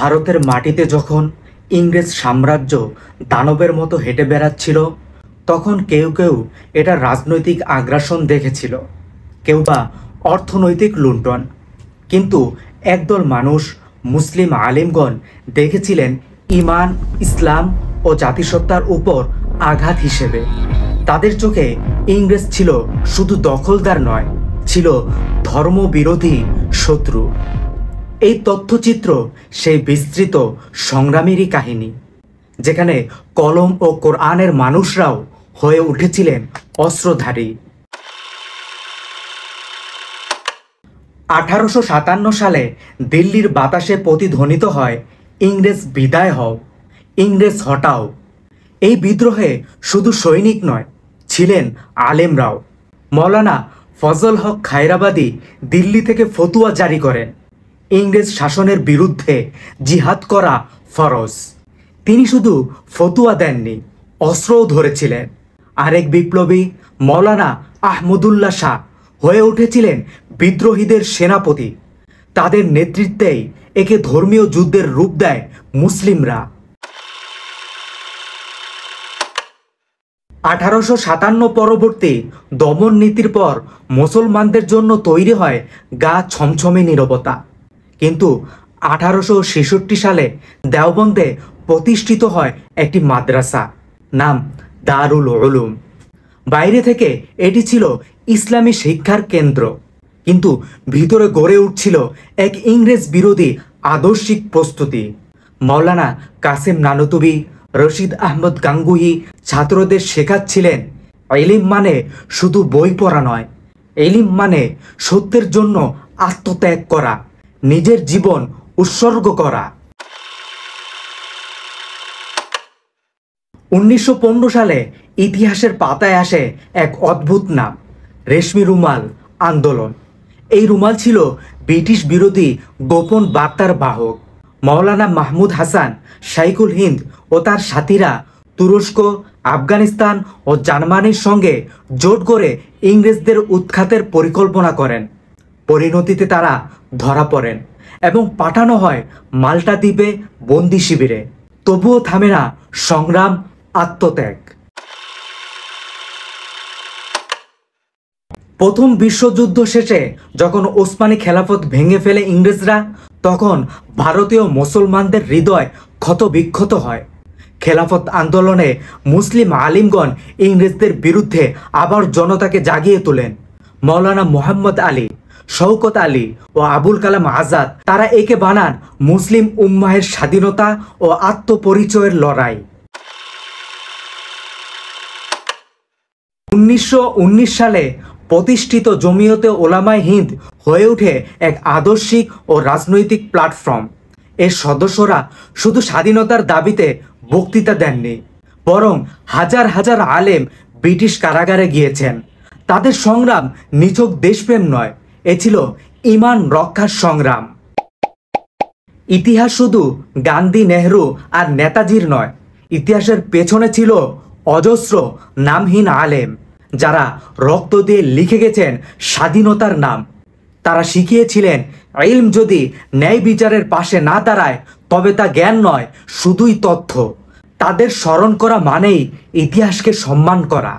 ভারতের মাটিতে যখন ইংরেজ সাম্রাজ্য দানবের মতো হেঁটে বেড়াচ্ছিল, তখন কেউ কেউ এটা রাজনৈতিক আগ্রাসন দেখেছিল, কেউ বা অর্থনৈতিক লুণ্ঠন। কিন্তু একদল মানুষ, মুসলিম আলিমগণ, দেখেছিলেন ঈমান, ইসলাম ও জাতিসত্তার উপর আঘাত হিসেবে। তাদের চোখে ইংরেজ ছিল শুধু দখলদার নয়, ছিল ধর্মবিরোধী শত্রু। এই তথ্যচিত্র সেই বিস্তৃত সংগ্রামেরই কাহিনী, যেখানে কলম ও কোরআনের মানুষরাও হয়ে উঠেছিলেন অস্ত্রধারী। 1857 সালে দিল্লির বাতাসে প্রতিধ্বনিত হয়, ইংরেজ বিদায় হও, ইংরেজ হটাও। এই বিদ্রোহে শুধু সৈনিক নয়, ছিলেন আলেমরাও। মৌলানা ফজল হক খায়রাবাদী দিল্লি থেকে ফতুয়া জারি করেন, ইংরেজ শাসনের বিরুদ্ধে জিহাদ করা ফরজ। তিনি শুধু ফতুয়া দেননি, অস্ত্রও ধরেছিলেন। আরেক বিপ্লবী মৌলানা আহমদুল্লাহ শাহ হয়ে উঠেছিলেন বিদ্রোহীদের সেনাপতি। তাদের নেতৃত্বেই একে ধর্মীয় যুদ্ধের রূপ দেয় মুসলিমরা। 1857 পরবর্তী দমন নীতির পর মুসলমানদের জন্য তৈরি হয় গা ছমছমে নীরবতা। কিন্তু 1866 সালে দেওবন্দে প্রতিষ্ঠিত হয় একটি মাদ্রাসা, নাম দারুল উলুম। বাইরে থেকে এটি ছিল ইসলামী শিক্ষার কেন্দ্র, কিন্তু ভিতরে গড়ে উঠছিল এক ইংরেজ বিরোধী আদর্শিক প্রস্তুতি। মৌলানা কাসেম নানুতুবি, রশিদ আহমদ গাঙ্গুহি ছাত্রদের শেখাচ্ছিলেন, ইলম মানে শুধু বই পড়া নয়, ইলম মানে সত্যের জন্য আত্মত্যাগ করা, নিজের জীবন উৎসর্গ করা। 1915 সালে ইতিহাসের পাতায় আসে এক অদ্ভুত নাম, রেশমি রুমাল আন্দোলন। এই রুমাল ছিল ব্রিটিশ বিরোধী গোপন বার্তার বাহক। মৌলানা মাহমুদ হাসান শাইখুল হিন্দ ও তার সাথীরা তুরস্ক, আফগানিস্তান ও জার্মানির সঙ্গে জোট করে ইংরেজদের উৎখাতের পরিকল্পনা করেন। পরিণতিতে তারা ধরা পড়েন এবং পাঠানো হয় মাল্টা দ্বীপে বন্দি শিবিরে। তবুও থামে না সংগ্রাম, আত্মত্যাগ। প্রথম বিশ্বযুদ্ধ শেষে যখন ওসমানী খেলাফত ভেঙে ফেলে ইংরেজরা, তখন ভারতীয় মুসলমানদের হৃদয় ক্ষতবিক্ষত হয়। খেলাফত আন্দোলনে মুসলিম আলিমগণ ইংরেজদের বিরুদ্ধে আবার জনতাকে জাগিয়ে তোলেন। মৌলানা মোহাম্মদ আলী, শওকত আলী ও আবুল কালাম আজাদ, তারা একে বানান মুসলিম উম্মাহের স্বাধীনতা ও আত্মপরিচয়ের লড়াই। 1919 সালে প্রতিষ্ঠিত জমিয়তে ওলামায়ে হিন্দ হয়ে ওঠে এক আদর্শিক ও রাজনৈতিক প্ল্যাটফর্ম। এর সদস্যরা শুধু স্বাধীনতার দাবিতে বক্তৃতা দেননি, বরং হাজার হাজার আলেম ব্রিটিশ কারাগারে গিয়েছেন। তাদের সংগ্রাম নিছক দেশপ্রেম নয়, এ ছিল ঈমান রক্ষার সংগ্রাম। ইতিহাস শুধু গান্ধী, নেহরু আর নেতাজির নয়, ইতিহাসের পেছনে ছিল অজস্র নামহীন আলেম, যারা রক্ত দিয়ে লিখে গেছেন স্বাধীনতার নাম। তারা শিখিয়েছিলেন, ইলম যদি ন্যায় বিচারের পাশে না দাঁড়ায়, তবে তা জ্ঞান নয়, শুধুই তথ্য। তাদের স্মরণ করা মানেই ইতিহাসকে সম্মান করা।